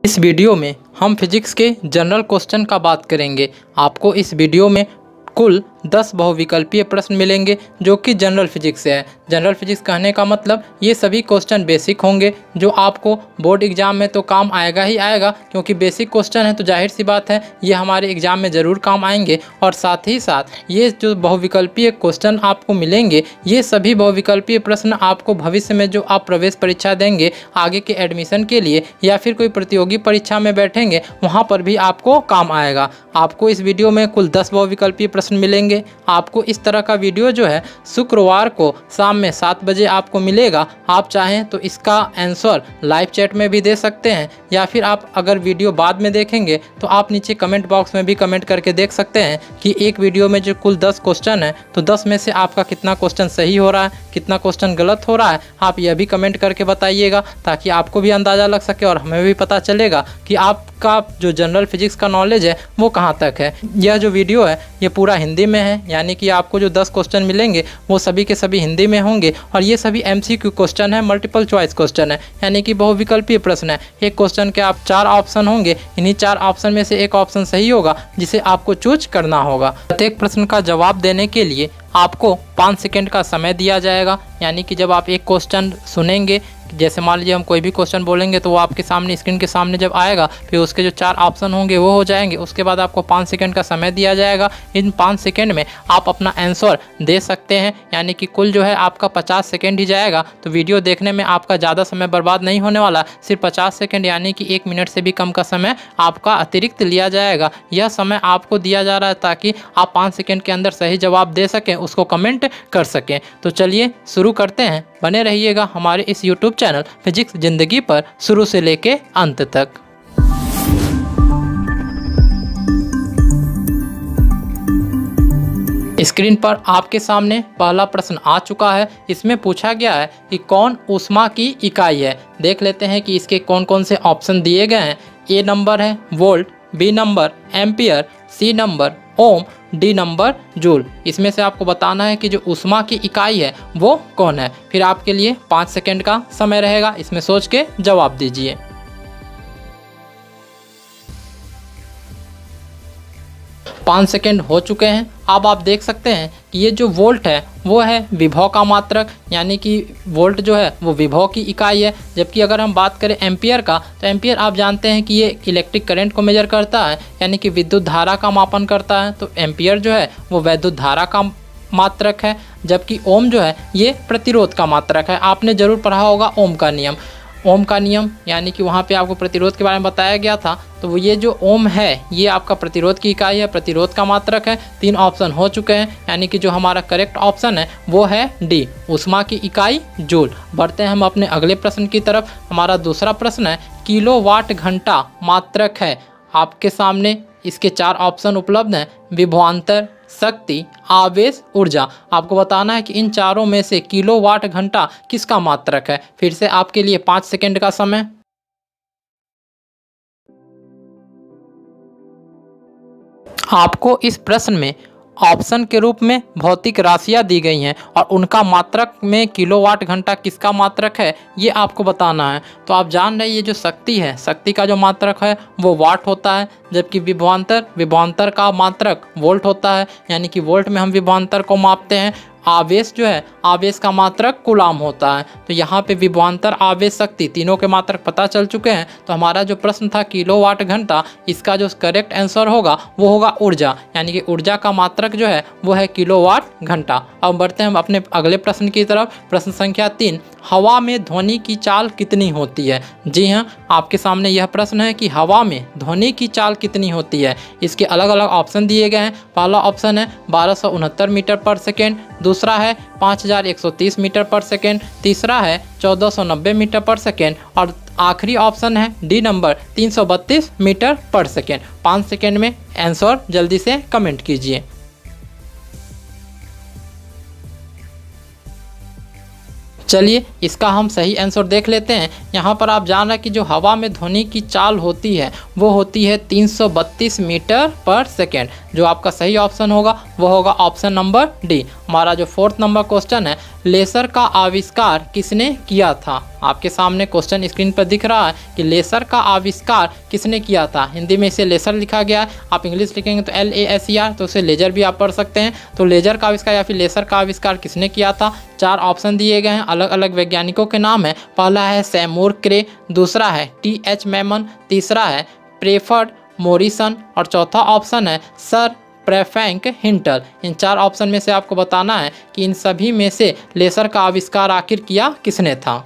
इस वीडियो में हम फिजिक्स के जनरल क्वेश्चन का बात करेंगे। आपको इस वीडियो में कुल 10 बहुविकल्पीय प्रश्न मिलेंगे जो कि जनरल फिजिक्स से है। जनरल फिजिक्स कहने का मतलब ये सभी क्वेश्चन बेसिक होंगे जो आपको बोर्ड एग्जाम में तो काम आएगा ही आएगा, क्योंकि बेसिक क्वेश्चन है तो जाहिर सी बात है ये हमारे एग्जाम में ज़रूर काम आएंगे। और साथ ही साथ ये जो बहुविकल्पीय क्वेश्चन आपको मिलेंगे ये सभी बहुविकल्पीय प्रश्न आपको भविष्य में जो आप प्रवेश परीक्षा देंगे आगे के एडमिशन के लिए या फिर कोई प्रतियोगी परीक्षा में बैठेंगे वहाँ पर भी आपको काम आएगा। आपको इस वीडियो में कुल 10 बहुविकल्पीय प्रश्न मिलेंगे। आपको इस तरह का वीडियो जो है शुक्रवार को शाम में 7 बजे आपको मिलेगा। आप चाहें तो इसका आंसर लाइव चैट में भी दे सकते हैं या फिर आप अगर वीडियो बाद में देखेंगे तो आप नीचे कमेंट बॉक्स में भी कमेंट करके देख सकते हैं कि एक वीडियो में जो कुल 10 क्वेश्चन है तो 10 में से आपका कितना क्वेश्चन सही हो रहा है, कितना क्वेश्चन गलत हो रहा है। आप यह भी कमेंट करके बताइएगा ताकि आपको भी अंदाज़ा लग सके और हमें भी पता चलेगा कि आपका जो जनरल फिजिक्स का नॉलेज है वो कहाँ तक है। यह जो वीडियो है ये पूरा हिंदी में है, यानी कि आपको जो 10 क्वेश्चन मिलेंगे वो सभी के सभी हिंदी में होंगे और ये सभी MCQ क्वेश्चन है, मल्टीपल चॉइस क्वेश्चन है, यानी कि बहुविकल्पीय प्रश्न है। एक क्वेश्चन के आप 4 ऑप्शन होंगे, इन्हीं 4 ऑप्शन में से एक ऑप्शन सही होगा जिसे आपको चूज करना होगा। प्रत्येक प्रश्न का जवाब देने के लिए आपको 5 सेकंड का समय दिया जाएगा, यानी कि जब आप एक क्वेश्चन सुनेंगे, जैसे मान लीजिए हम कोई भी क्वेश्चन बोलेंगे तो वो आपके सामने स्क्रीन के सामने जब आएगा फिर उसके जो 4 ऑप्शन होंगे वो हो जाएंगे। उसके बाद आपको 5 सेकंड का समय दिया जाएगा। इन 5 सेकंड में आप अपना आंसर दे सकते हैं, यानी कि कुल जो है आपका 50 सेकंड ही जाएगा। तो वीडियो देखने में आपका ज़्यादा समय बर्बाद नहीं होने वाला, सिर्फ 50 सेकंड यानी कि 1 मिनट से भी कम का समय आपका अतिरिक्त लिया जाएगा। यह समय आपको दिया जा रहा है ताकि आप 5 सेकंड के अंदर सही जवाब दे सकें, उसको कमेंट कर सकें। तो चलिए शुरू करते हैं। बने रहिएगा हमारे इस YouTube चैनल फिजिक्स जिंदगी पर शुरू से लेके अंत तक। स्क्रीन पर आपके सामने पहला प्रश्न आ चुका है। इसमें पूछा गया है कि कौन ऊष्मा की इकाई है। देख लेते हैं कि इसके कौन कौन से ऑप्शन दिए गए हैं। ए नंबर है volt, B number ampere, C number ohm, D number joule. इसमें से आपको बताना है कि जो ऊष्मा की इकाई है वो कौन है। फिर आपके लिए 5 सेकंड का समय रहेगा, इसमें सोच के जवाब दीजिए। पाँच सेकेंड हो चुके हैं। अब आप देख सकते हैं कि ये जो वोल्ट है वो है विभव का मात्रक, यानी कि वोल्ट जो है वो विभव की इकाई है। जबकि अगर हम बात करें एम्पियर का तो एम्पियर आप जानते हैं कि ये इलेक्ट्रिक करंट को मेजर करता है, यानी कि विद्युत धारा का मापन करता है। तो एम्पियर जो है वो वैद्युत धारा का मात्रक है। जबकि ओम जो है ये प्रतिरोध का मात्रक है। आपने ज़रूर पढ़ा होगा ओम का नियम। ओम का नियम यानी कि वहाँ पे आपको प्रतिरोध के बारे में बताया गया था। तो ये जो ओम है ये आपका प्रतिरोध की इकाई है, प्रतिरोध का मात्रक है। 3 ऑप्शन हो चुके हैं, यानी कि जो हमारा करेक्ट ऑप्शन है वो है डी, ऊष्मा की इकाई जूल। बढ़ते हैं हम अपने अगले प्रश्न की तरफ। हमारा दूसरा प्रश्न है किलोवाट घंटा मात्रक है। आपके सामने इसके 4 ऑप्शन उपलब्ध हैं, विभवांतर, शक्ति, आवेश, ऊर्जा। आपको बताना है कि इन चारों में से किलोवाट घंटा किसका मात्रक है। फिर से आपके लिए 5 सेकंड का समय। आपको इस प्रश्न में ऑप्शन के रूप में भौतिक राशियां दी गई हैं और उनका मात्रक में किलोवाट घंटा किसका मात्रक है ये आपको बताना है। तो आप जान रहे हैं ये जो शक्ति है, शक्ति का जो मात्रक है वो वाट होता है। जबकि विभवांतर का मात्रक वोल्ट होता है, यानी कि वोल्ट में हम विभवांतर को मापते हैं। आवेश जो है, आवेश का मात्रक कूलाम होता है। तो यहाँ पे विभवांतर, आवेश, शक्ति तीनों के मात्रक पता चल चुके हैं। तो हमारा जो प्रश्न था किलोवाट घंटा, इसका जो करेक्ट आंसर होगा वो होगा ऊर्जा, यानी कि ऊर्जा का मात्रक जो है वो है किलोवाट घंटा। अब बढ़ते हैं हम अपने अगले प्रश्न की तरफ। प्रश्न संख्या 3, हवा में ध्वनि की चाल कितनी होती है। जी हाँ, आपके सामने यह प्रश्न है कि हवा में ध्वनि की चाल कितनी होती है। इसके अलग अलग ऑप्शन दिए गए हैं। पहला ऑप्शन है 1269 मीटर पर सेकेंड, दूसरा है 5130 मीटर पर सेकेंड, तीसरा है 1490 मीटर पर सेकेंड और आखिरी ऑप्शन है डी नंबर 332 मीटर पर सेकेंड। 5 सेकेंड में आंसर जल्दी से कमेंट कीजिए। चलिए इसका हम सही आंसर देख लेते हैं। यहाँ पर आप जान रहे हैं कि जो हवा में ध्वनि की चाल होती है वो होती है 332 मीटर पर सेकेंड। जो आपका सही ऑप्शन होगा वो होगा ऑप्शन नंबर डी। हमारा जो 4th नंबर क्वेश्चन है, लेसर का आविष्कार किसने किया था। आपके सामने क्वेश्चन स्क्रीन पर दिख रहा है कि लेसर का आविष्कार किसने किया था। हिंदी में इसे लेसर लिखा गया है, आप इंग्लिश लिखेंगे तो LASER, तो उसे लेजर भी आप पढ़ सकते हैं। तो लेजर का आविष्कार या फिर लेसर का आविष्कार किसने किया था। 4 ऑप्शन दिए गए हैं, अलग अलग वैज्ञानिकों के नाम है। पहला है सैमुर क्रे, दूसरा है TH मेमन, तीसरा है प्रेफर्ड मोरिसन और चौथा ऑप्शन है सर प्रेफैंक हिंटल। इन 4 ऑप्शन में से आपको बताना है कि इन सभी में से लेसर का आविष्कार आखिर किया किसने था।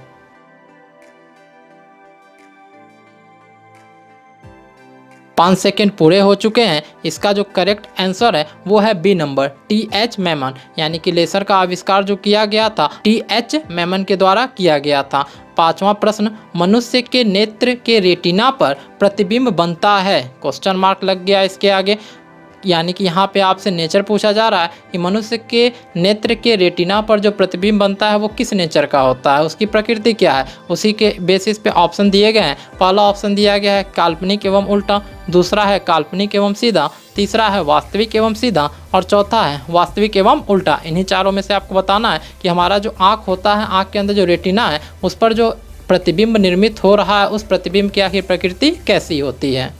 5 सेकेंड पूरे हो चुके हैं। इसका जो करेक्ट आंसर है वो है बी नंबर, TH मेमन, यानी कि लेसर का आविष्कार जो किया गया था TH मेमन के द्वारा किया गया था। 5वां प्रश्न, मनुष्य के नेत्र के रेटिना पर प्रतिबिंब बनता है। क्वेश्चन मार्क लग गया इसके आगे, यानी कि यहाँ पे आपसे नेचर पूछा जा रहा है कि मनुष्य के नेत्र के रेटिना पर जो प्रतिबिंब बनता है वो किस नेचर का होता है, उसकी प्रकृति क्या है। उसी के बेसिस पे ऑप्शन दिए गए हैं। पहला ऑप्शन दिया गया है काल्पनिक एवं उल्टा, दूसरा है काल्पनिक एवं सीधा, तीसरा है वास्तविक एवं सीधा और चौथा है वास्तविक एवं उल्टा। इन्हीं चारों में से आपको बताना है कि हमारा जो आँख होता है, आँख के अंदर जो रेटिना है उस पर जो प्रतिबिंब निर्मित हो रहा है, उस प्रतिबिंब की आखिर प्रकृति कैसी होती है।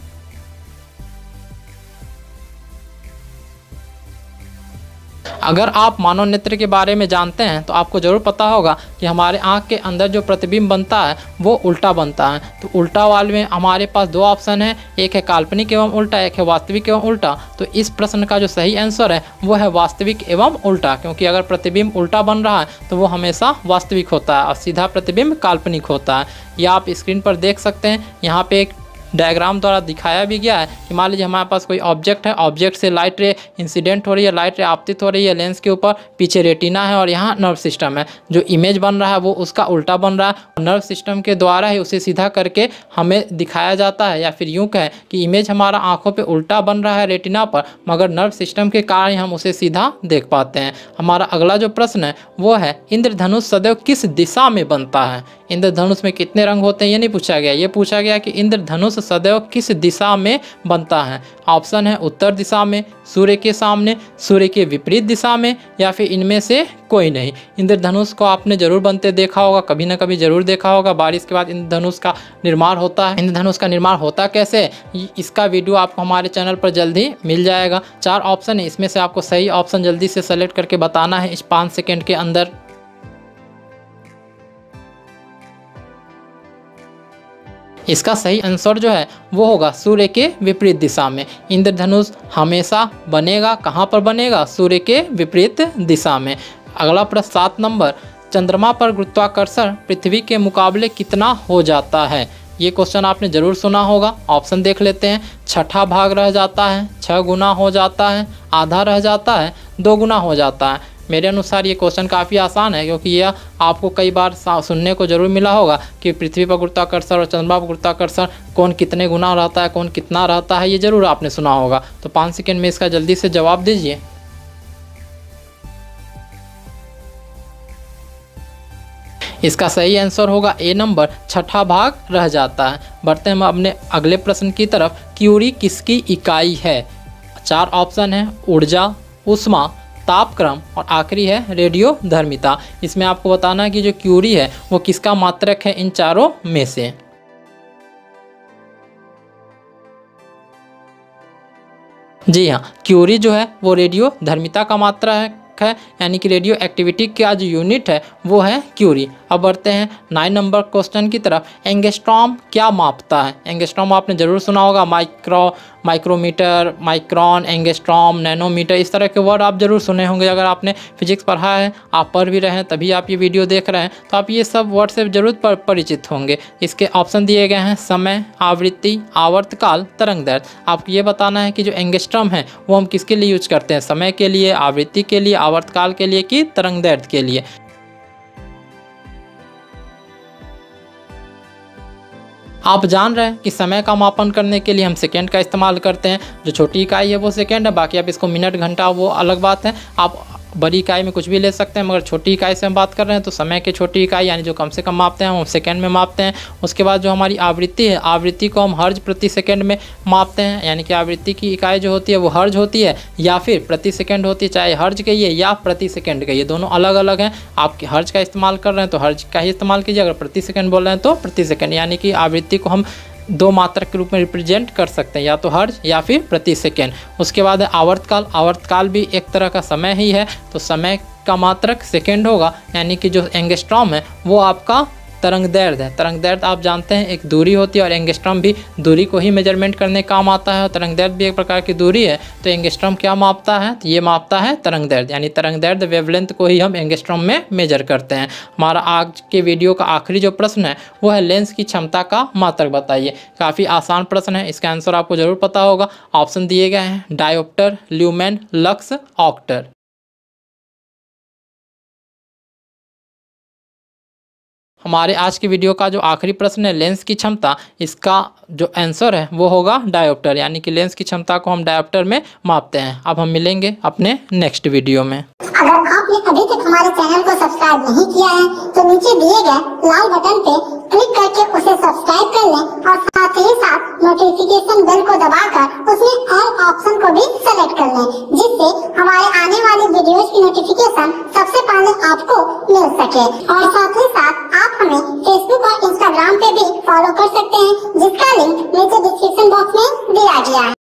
अगर आप मानव नेत्र के बारे में जानते हैं तो आपको ज़रूर पता होगा कि हमारे आँख के अंदर जो प्रतिबिंब बनता है वो उल्टा बनता है। तो उल्टा वाले में हमारे पास 2 ऑप्शन है, एक है काल्पनिक एवं उल्टा, एक है वास्तविक एवं उल्टा। तो इस प्रश्न का जो सही आंसर है वो है वास्तविक एवं उल्टा, क्योंकि अगर प्रतिबिंब उल्टा बन रहा है तो वो हमेशा वास्तविक होता है और सीधा प्रतिबिंब काल्पनिक होता है। यह आप स्क्रीन पर देख सकते हैं, यहाँ पे एक डायग्राम द्वारा दिखाया भी गया है कि मान लीजिए हमारे पास कोई ऑब्जेक्ट है, ऑब्जेक्ट से लाइट रे इंसिडेंट हो रही है, लाइट रे आपतित हो रही है लेंस के ऊपर, पीछे रेटिना है और यहाँ नर्व सिस्टम है। जो इमेज बन रहा है वो उसका उल्टा बन रहा है। नर्व सिस्टम के द्वारा ही उसे सीधा करके हमें दिखाया जाता है, या फिर यूँ कहें कि इमेज हमारा आँखों पर उल्टा बन रहा है रेटिना पर, मगर नर्व सिस्टम के कारण हम उसे सीधा देख पाते हैं। हमारा अगला जो प्रश्न है वो है इंद्रधनुष सदैव किस दिशा में बनता है। इंद्रधनुष में कितने रंग होते हैं ये नहीं पूछा गया, ये पूछा गया कि इंद्रधनुष सदैव किस दिशा में बनता है। ऑप्शन है उत्तर दिशा में, सूर्य के सामने, सूर्य के विपरीत दिशा में, या फिर इनमें से कोई नहीं। इंद्रधनुष को आपने जरूर बनते देखा होगा, कभी ना कभी जरूर देखा होगा। बारिश के बाद इंद्रधनुष का निर्माण होता है। इंद्रधनुष का निर्माण होता कैसे, इसका वीडियो आपको हमारे चैनल पर जल्दी मिल जाएगा। 4 ऑप्शन है, इसमें से आपको सही ऑप्शन जल्दी से सेलेक्ट करके बताना है इस 5 सेकेंड के अंदर। इसका सही आंसर जो है वो होगा सूर्य के विपरीत दिशा में। इंद्रधनुष हमेशा बनेगा, कहाँ पर बनेगा, सूर्य के विपरीत दिशा में। अगला प्रश्न 7 नंबर, चंद्रमा पर गुरुत्वाकर्षण पृथ्वी के मुकाबले कितना हो जाता है। ये क्वेश्चन आपने ज़रूर सुना होगा। ऑप्शन देख लेते हैं। 6ठा भाग रह जाता है, 6 गुना हो जाता है, आधा रह जाता है, 2 गुना हो जाता है। मेरे अनुसार ये क्वेश्चन काफ़ी आसान है, क्योंकि यह आपको कई बार सुनने को जरूर मिला होगा कि पृथ्वी पर गुरुत्वाकर्षण और चंद्रमा पर गुरुत्वाकर्षण कौन कितने गुना रहता है, कौन कितना रहता है, ये जरूर आपने सुना होगा। तो 5 सेकेंड में इसका जल्दी से जवाब दीजिए। इसका सही आंसर होगा ए नंबर, 6ठा भाग रह जाता है। बढ़ते हैं हम अपने अगले प्रश्न की तरफ। क्यूरी किसकी इकाई है। 4 ऑप्शन है, ऊर्जा, ऊष्मा, तापक्रम और आखिरी है रेडियो धर्मिता। इसमें आपको बताना है कि जो क्यूरी है वो किसका मात्रक है इन चारों में से। जी हाँ, क्यूरी जो है वो रेडियो धर्मिता का मात्रा है, यानी कि रेडियो एक्टिविटी का जो यूनिट है वो है क्यूरी। अब बढ़ते हैं 9 नंबर क्वेश्चन की तरफ। एंगस्ट्रॉम क्या मापता है। एंगस्ट्रॉम आपने जरूर सुना होगा, माइक्रोमीटर, माइक्रॉन, एंगस्ट्रॉम, नैनोमीटर, इस तरह के वर्ड आप जरूर सुने होंगे। अगर आपने फिजिक्स पढ़ा है, आप पढ़ भी रहे हैं, तभी आप ये वीडियो देख रहे हैं, तो आप ये सब वर्ड से जरूर परिचित होंगे। इसके ऑप्शन दिए गए हैं, समय, आवृत्ति, आवर्तकाल, तरंगदैर्घ्य। आपको ये बताना है कि जो एंगस्ट्रॉम है वो हम किसके लिए यूज करते हैं, समय के लिए, आवृत्ति के लिए, आवर्तकाल के लिए कि तरंगदैर्घ्य के लिए। आप जान रहे हैं कि समय का मापन करने के लिए हम सेकेंड का इस्तेमाल करते हैं। जो छोटी इकाई है वो सेकेंड है, बाकी आप इसको मिनट, घंटा, वो अलग बात है। आप बड़ी इकाई में कुछ भी ले सकते हैं, मगर छोटी इकाई से हम बात कर रहे हैं तो समय की छोटी इकाई यानी जो कम से कम मापते हैं हम सेकंड में मापते हैं। उसके बाद जो हमारी आवृत्ति है, आवृत्ति को हम हर्ज प्रति सेकंड में मापते हैं, यानी कि आवृत्ति की इकाई जो होती है वो हर्ज होती है या फिर प्रति सेकंड होती है। चाहे हर्ज कहिए या प्रति सेकंड कहिए, दोनों अलग अलग हैं। आप हर्ज का इस्तेमाल कर रहे हैं तो हर्ज का ही इस्तेमाल कीजिए, अगर प्रति सेकंड बोल रहे हैं तो प्रति सेकंड। यानी कि आवृत्ति को हम दो मात्रक के रूप में रिप्रेजेंट कर सकते हैं, या तो हर्ज या फिर प्रति सेकेंड। उसके बाद है आवर्तकाल। आवर्तकाल भी एक तरह का समय ही है, तो समय का मात्रक सेकेंड होगा, यानी कि जो एंगस्ट्रॉम है वो आपका तरंग दैर्ध्य है। तरंग दैर्ध्य आप जानते हैं एक दूरी होती है, और एंगस्ट्रॉम भी दूरी को ही मेजरमेंट करने काम आता है, और तरंग दैर्ध्य भी एक प्रकार की दूरी है। तो एंगस्ट्रॉम क्या मापता है, तो ये मापता है तरंग दैर्ध्य, यानी तरंग दैर्ध्य वेवलेंथ को ही हम एंगस्ट्रॉम में मेजर करते हैं। हमारा आज के वीडियो का आखिरी जो प्रश्न है वो है लेंस की क्षमता का मात्रक बताइए। काफ़ी आसान प्रश्न है, इसका आंसर आपको जरूर पता होगा। ऑप्शन दिए गए हैं डायोप्टर, ल्यूमेन, लक्स, ऑक्टर। हमारे आज की वीडियो का जो आखिरी प्रश्न है लेंस की क्षमता, इसका जो आंसर है वो होगा डायोप्टर, यानी कि लेंस की क्षमता को हम डायोप्टर में मापते हैं। अब हम मिलेंगे अपने नेक्स्ट वीडियो में। अगर आपने अभी तक हमारे चैनल को सब्सक्राइब नहीं किया है तो नीचे दिए गए लाल बटन पे क्लिक करके उसे सब्सक्राइब कर लें, और साथ ही साथ नोटिफिकेशन बेल को दबाकर उसमें ऑल ऑप्शन को भी सेलेक्ट कर लें, जिससे हमारे आने वाली वीडियोस की नोटिफिकेशन सबसे पहले आपको मिल सके। और साथ ही साथ आप हमें फेसबुक और इंस्टाग्राम पे भी फॉलो कर सकते हैं, जिसका लिंक नीचे डिस्क्रिप्शन बॉक्स में दिया गया है।